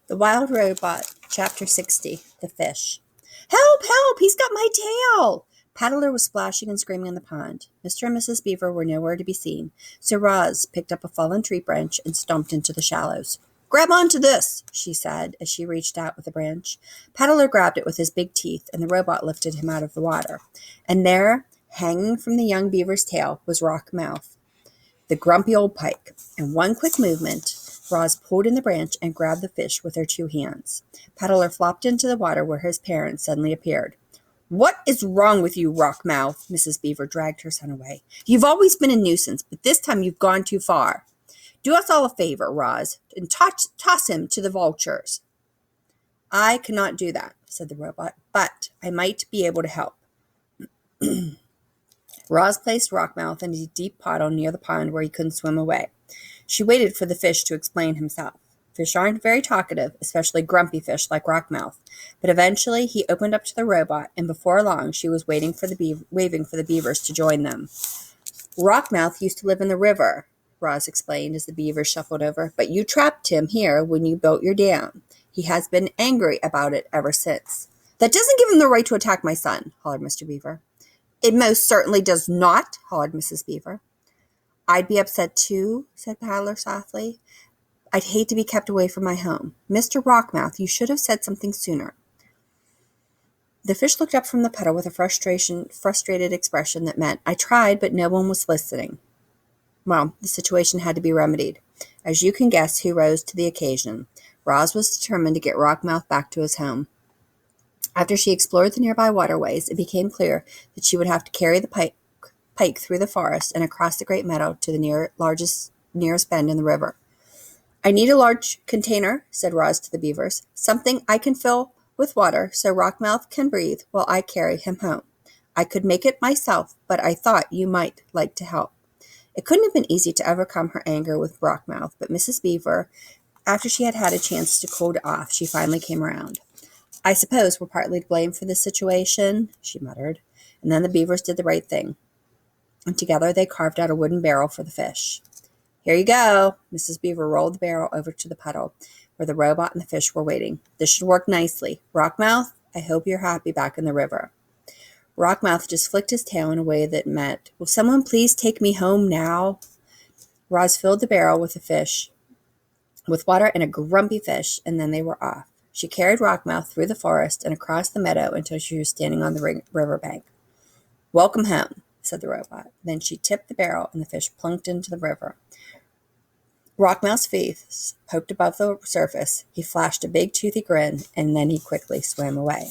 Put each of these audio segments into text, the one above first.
The Wild Robot, Chapter 60, The Fish. Help! Help! He's got my tail! Paddler was splashing and screaming in the pond. Mr. and Mrs. Beaver were nowhere to be seen, so Roz picked up a fallen tree branch and stomped into the shallows. Grab onto this, she said as she reached out with the branch. Paddler grabbed it with his big teeth, and the robot lifted him out of the water. And there, hanging from the young beaver's tail, was Rock Mouth, the grumpy old pike. In one quick movement, Roz pulled in the branch and grabbed the fish with her two hands. Paddler flopped into the water where his parents suddenly appeared. What is wrong with you, Rockmouth? Mrs. Beaver dragged her son away. You've always been a nuisance, but this time you've gone too far. Do us all a favor, Roz, and toss him to the vultures. I cannot do that, said the robot, but I might be able to help. Roz placed Rockmouth in a deep puddle near the pond where he couldn't swim away. She waited for the fish to explain himself. Fish aren't very talkative, especially grumpy fish like Rockmouth. But eventually he opened up to the robot, and before long she was waving for the beavers to join them. Rockmouth used to live in the river, Roz explained as the beavers shuffled over, but you trapped him here when you built your dam. He has been angry about it ever since. That doesn't give him the right to attack my son, hollered Mr. Beaver. It most certainly does not, hollered Mrs. Beaver. I'd be upset too, said Paddler softly. I'd hate to be kept away from my home. Mr. Rockmouth, you should have said something sooner. The fish looked up from the puddle with a frustrated expression that meant, I tried, but no one was listening. Well, the situation had to be remedied. As you can guess, who rose to the occasion. Roz was determined to get Rockmouth back to his home. After she explored the nearby waterways, it became clear that she would have to carry the pike through the forest and across the great meadow to the nearest bend in the river. I need a large container, said Roz to the beavers, something I can fill with water so Rockmouth can breathe while I carry him home. I could make it myself, but I thought you might like to help. It couldn't have been easy to overcome her anger with Rockmouth, but Mrs. Beaver, after she had had a chance to cool it off, she finally came around. I suppose we're partly to blame for this situation, she muttered, and then the beavers did the right thing. And together they carved out a wooden barrel for the fish. Here you go. Mrs. Beaver rolled the barrel over to the puddle where the robot and the fish were waiting. This should work nicely. Rockmouth, I hope you're happy back in the river. Rockmouth just flicked his tail in a way that meant, will someone please take me home now? Roz filled the barrel with water and a grumpy fish, and then they were off. She carried Rockmouth through the forest and across the meadow until she was standing on the riverbank. Welcome home, said the robot. Then she tipped the barrel, and the fish plunked into the river. Rockmouth's face poked above the surface. He flashed a big toothy grin, and then he quickly swam away.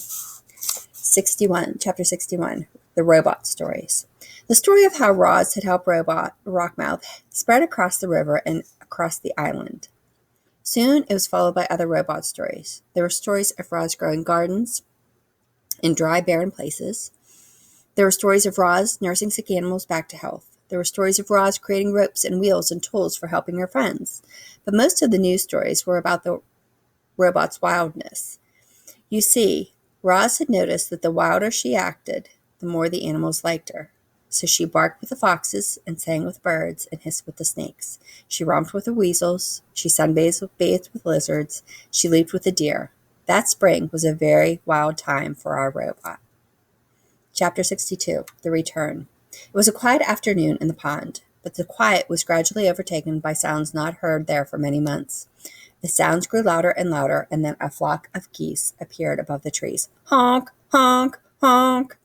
Chapter 61, The Robot Stories. The story of how Roz had helped Rockmouth spread across the river and across the island. Soon it was followed by other robot stories. There were stories of Roz growing gardens in dry, barren places. There were stories of Roz nursing sick animals back to health. There were stories of Roz creating ropes and wheels and tools for helping her friends. But most of the news stories were about the robot's wildness. You see, Roz had noticed that the wilder she acted, the more the animals liked her. So she barked with the foxes and sang with birds and hissed with the snakes. She romped with the weasels. She sunbathed with lizards. She leaped with the deer. That spring was a very wild time for our robot. Chapter 62, The Return. It was a quiet afternoon in the pond, but the quiet was gradually overtaken by sounds not heard there for many months. The sounds grew louder and louder, and then a flock of geese appeared above the trees. Honk, honk, honk.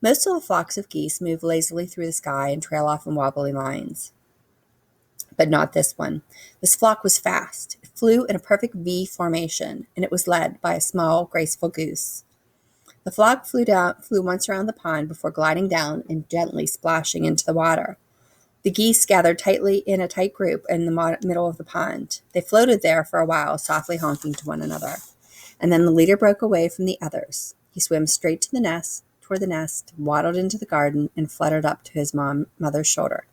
Most of the flocks of geese move lazily through the sky and trail off in wobbly lines. But not this one. This flock was fast. It flew in a perfect V formation, and it was led by a small, graceful goose. The flock flew once around the pond before gliding down and gently splashing into the water. The geese gathered tightly in a tight group in the middle of the pond. They floated there for a while, softly honking to one another. And then the leader broke away from the others. He swam straight to toward the nest, waddled into the garden, and fluttered up to his mother's shoulder.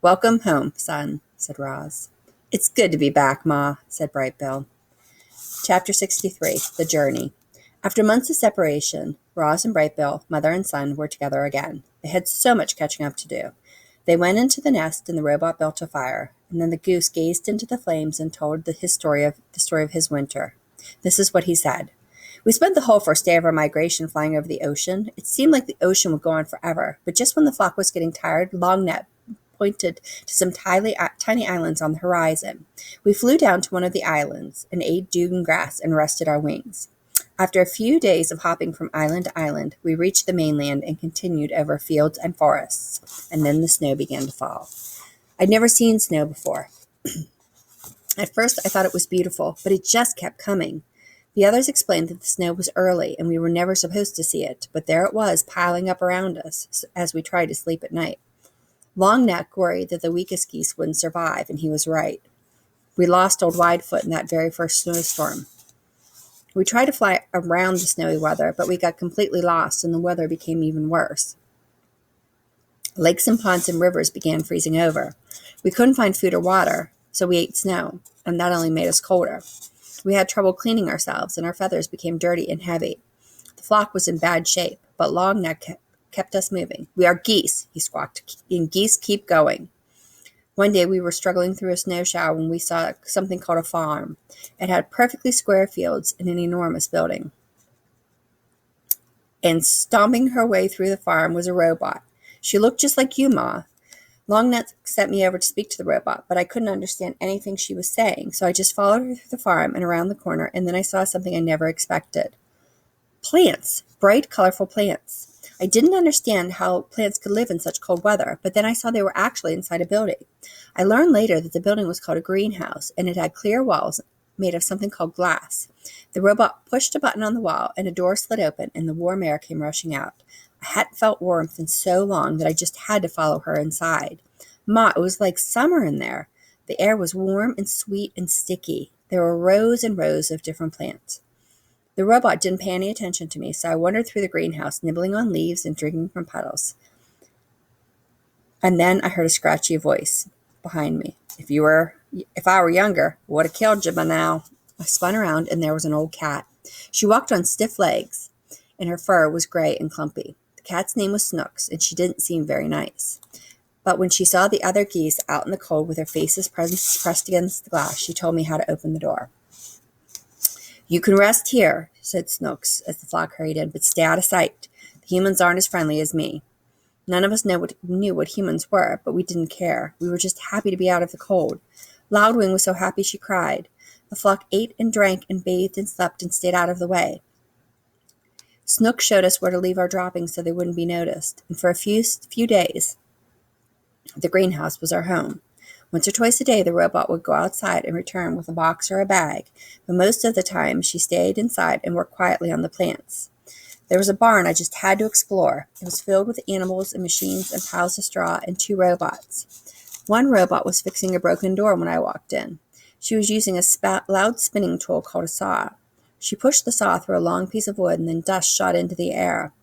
Welcome home, son, said Roz. It's good to be back, Ma, said Brightbill. Chapter 63, The Journey. After months of separation, Roz and Brightbill, mother and son, were together again. They had so much catching up to do. They went into the nest, and the robot built a fire, and then the goose gazed into the flames and told the story of his winter. This is what he said. We spent the whole first day of our migration flying over the ocean. It seemed like the ocean would go on forever, but just when the flock was getting tired, Longneck pointed to some tiny islands on the horizon. We flew down to one of the islands and ate dune grass and rested our wings. After a few days of hopping from island to island, we reached the mainland and continued over fields and forests, and then the snow began to fall. I'd never seen snow before. At first, I thought it was beautiful, but it just kept coming. The others explained that the snow was early and we were never supposed to see it, but there it was piling up around us as we tried to sleep at night. Longneck worried that the weakest geese wouldn't survive, and he was right. We lost old Widefoot in that very first snowstorm. We tried to fly around the snowy weather, but we got completely lost and the weather became even worse. Lakes and ponds and rivers began freezing over. We couldn't find food or water, so we ate snow, and that only made us colder. We had trouble cleaning ourselves, and our feathers became dirty and heavy. The flock was in bad shape, but Longneck kept us moving. "We are geese," he squawked, "and geese keep going." One day we were struggling through a snow shower when we saw something called a farm. It had perfectly square fields and an enormous building. And stomping her way through the farm was a robot. She looked just like you, Ma. Longneck sent me over to speak to the robot, but I couldn't understand anything she was saying, so I just followed her through the farm and around the corner, and then I saw something I never expected. Plants. Bright, colorful plants. I didn't understand how plants could live in such cold weather, but then I saw they were actually inside a building. I learned later that the building was called a greenhouse, and it had clear walls made of something called glass. The robot pushed a button on the wall, and a door slid open, and the warm air came rushing out. I hadn't felt warmth in so long that I just had to follow her inside. Ma, it was like summer in there. The air was warm and sweet and sticky. There were rows and rows of different plants. The robot didn't pay any attention to me, so I wandered through the greenhouse, nibbling on leaves and drinking from puddles. And then I heard a scratchy voice behind me. If I were younger, I would have killed you by now." I spun around, and there was an old cat. She walked on stiff legs, and her fur was gray and clumpy. The cat's name was Snooks, and she didn't seem very nice. But when she saw the other geese out in the cold with their faces pressed against the glass, she told me how to open the door. "You can rest here," said Snooks as the flock hurried in, "but stay out of sight. The humans aren't as friendly as me." None of us knew what humans were, but we didn't care. We were just happy to be out of the cold. Loudwing was so happy she cried. The flock ate and drank and bathed and slept and stayed out of the way. Snook showed us where to leave our droppings so they wouldn't be noticed, and for a few days, the greenhouse was our home. Once or twice a day, the robot would go outside and return with a box or a bag, but most of the time she stayed inside and worked quietly on the plants. There was a barn I just had to explore. It was filled with animals and machines and piles of straw and 2 robots. One robot was fixing a broken door when I walked in. She was using a loud spinning tool called a saw. She pushed the saw through a long piece of wood, and then dust shot into the air.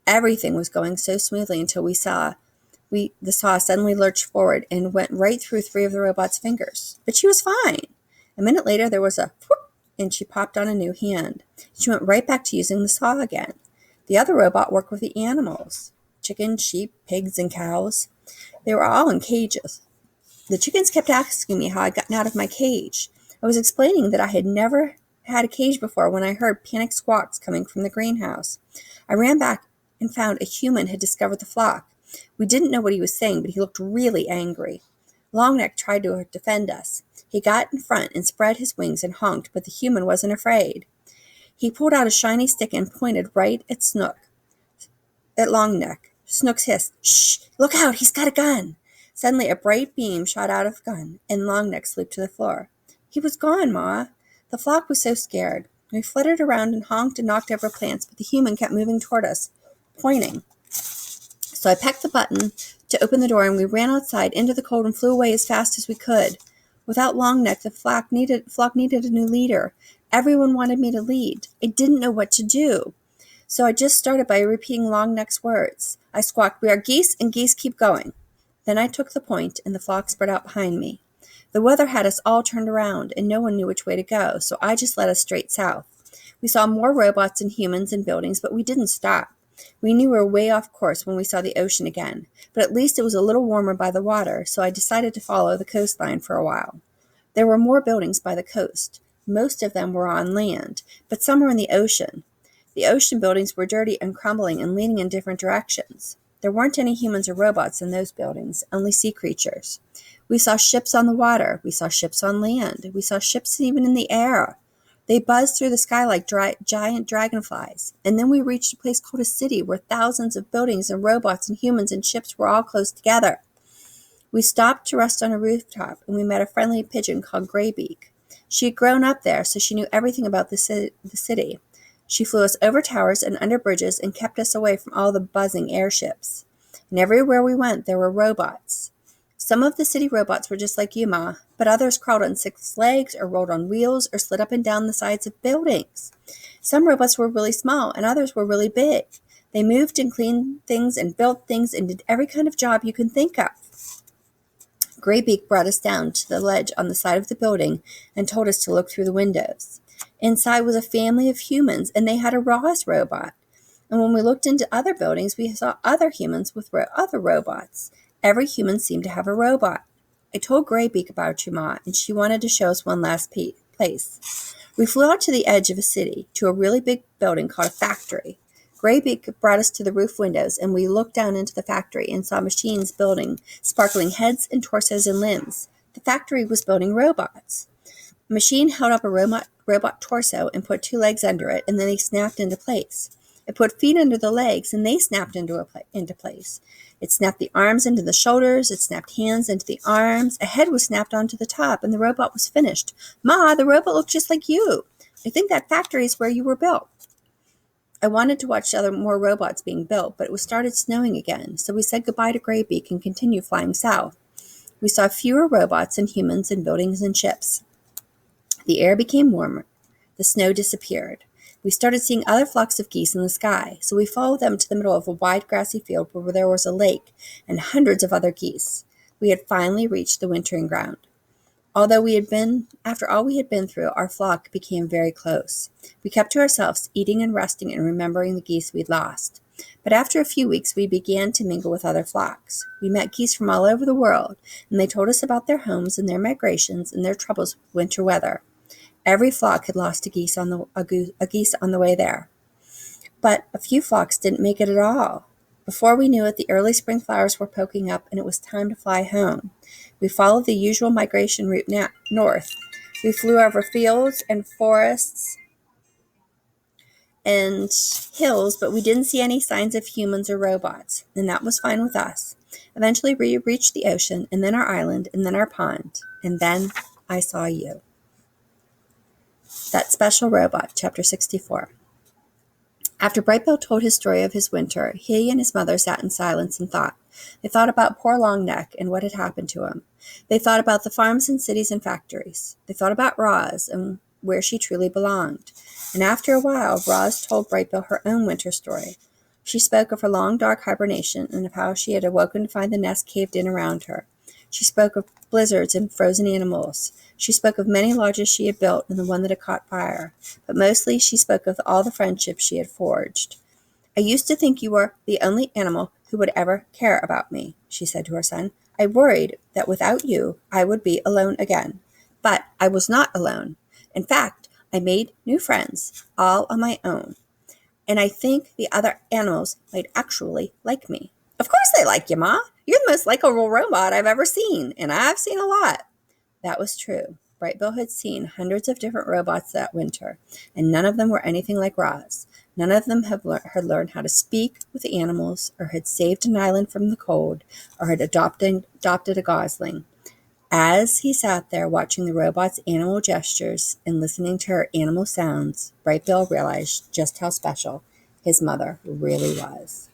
Everything was going so smoothly until the saw suddenly lurched forward and went right through 3 of the robot's fingers. But she was fine. A minute later, there was a whoop, and she popped on a new hand. She went right back to using the saw again. The other robot worked with the animals, chickens, sheep, pigs, and cows. They were all in cages. The chickens kept asking me how I'd gotten out of my cage. I was explaining that I had never had a cage before when I heard panicked squawks coming from the greenhouse. I ran back and found a human had discovered the flock. We didn't know what he was saying, but he looked really angry. Longneck tried to defend us. He got in front and spread his wings and honked, but the human wasn't afraid. He pulled out a shiny stick and pointed right at Longneck. Snooks hissed, "Shh! Look out! He's got a gun!" Suddenly, a bright beam shot out of the gun, and Longneck slipped to the floor. He was gone, Ma. The flock was so scared. We fluttered around and honked and knocked over plants, but the human kept moving toward us, pointing. So I pecked the button to open the door, and we ran outside into the cold and flew away as fast as we could. Without Longneck, the flock needed a new leader. Everyone wanted me to lead. I didn't know what to do. So I just started by repeating Longneck's words. I squawked, "We are geese, and geese keep going." Then I took the point, and the flock spread out behind me. The weather had us all turned around, and no one knew which way to go, so I just led us straight south. We saw more robots and humans and buildings, but we didn't stop. We knew we were way off course when we saw the ocean again, but at least it was a little warmer by the water, so I decided to follow the coastline for a while. There were more buildings by the coast. Most of them were on land, but some were in the ocean. The ocean buildings were dirty and crumbling and leaning in different directions. There weren't any humans or robots in those buildings, only sea creatures. We saw ships on the water. We saw ships on land. We saw ships even in the air. They buzzed through the sky like giant dragonflies. And then we reached a place called a city where thousands of buildings and robots and humans and ships were all close together. We stopped to rest on a rooftop, and we met a friendly pigeon called Graybeak. She had grown up there, so she knew everything about the city. She flew us over towers and under bridges and kept us away from all the buzzing airships. And everywhere we went, there were robots. Some of the city robots were just like you, Ma, but others crawled on 6 legs or rolled on wheels or slid up and down the sides of buildings. Some robots were really small and others were really big. They moved and cleaned things and built things and did every kind of job you can think of. Graybeak brought us down to the ledge on the side of the building and told us to look through the windows. Inside was a family of humans, and they had a Roz robot. And when we looked into other buildings, we saw other humans with other robots. Every human seemed to have a robot. I told Graybeak about you, Ma, and she wanted to show us one last place. We flew out to the edge of a city, to a really big building called a factory. Graybeak brought us to the roof windows, and we looked down into the factory and saw machines building, sparkling heads and torsos and limbs. The factory was building robots. A machine held up a robot torso and put 2 legs under it, and then they snapped into place. It put feet under the legs, and they snapped into place. It snapped the arms into the shoulders. It snapped hands into the arms. A head was snapped onto the top, and the robot was finished. Ma, the robot looked just like you. I think that factory is where you were built. I wanted to watch more robots being built, but it was started snowing again, so we said goodbye to Graybeak and continued flying south. We saw fewer robots and humans and buildings and ships. The air became warmer. The snow disappeared. We started seeing other flocks of geese in the sky, so we followed them to the middle of a wide grassy field where there was a lake and hundreds of other geese. We had finally reached the wintering ground. After all we had been through, our flock became very close. We kept to ourselves, eating and resting and remembering the geese we'd lost. But after a few weeks, we began to mingle with other flocks. We met geese from all over the world, and they told us about their homes and their migrations and their troubles with winter weather. Every flock had lost a geese on the way there. But a few flocks didn't make it at all. Before we knew it, the early spring flowers were poking up, and it was time to fly home. We followed the usual migration route north. We flew over fields and forests and hills, but we didn't see any signs of humans or robots, and that was fine with us. Eventually, we reached the ocean, and then our island, and then our pond, and then I saw you. That Special Robot, Chapter 64. After Brightbill told his story of his winter, he and his mother sat in silence and thought. They thought about poor Longneck and what had happened to him. They thought about the farms and cities and factories. They thought about Roz and where she truly belonged. And after a while, Roz told Brightbill her own winter story. She spoke of her long dark hibernation and of how she had awoken to find the nest caved in around her. She spoke of blizzards and frozen animals. She spoke of many lodges she had built and the one that had caught fire. But mostly she spoke of all the friendships she had forged. I used to think you were the only animal who would ever care about me, she said to her son. I worried that without you, I would be alone again. But I was not alone. In fact, I made new friends, all on my own. And I think the other animals might actually like me. Of course they like you, Ma. You're the most likable robot I've ever seen, and I've seen a lot. That was true. Brightbill had seen hundreds of different robots that winter, and none of them were anything like Roz. None of them had learned how to speak with the animals, or had saved an island from the cold, or had adopted a gosling. As he sat there watching the robot's animal gestures and listening to her animal sounds, Brightbill realized just how special his mother really was.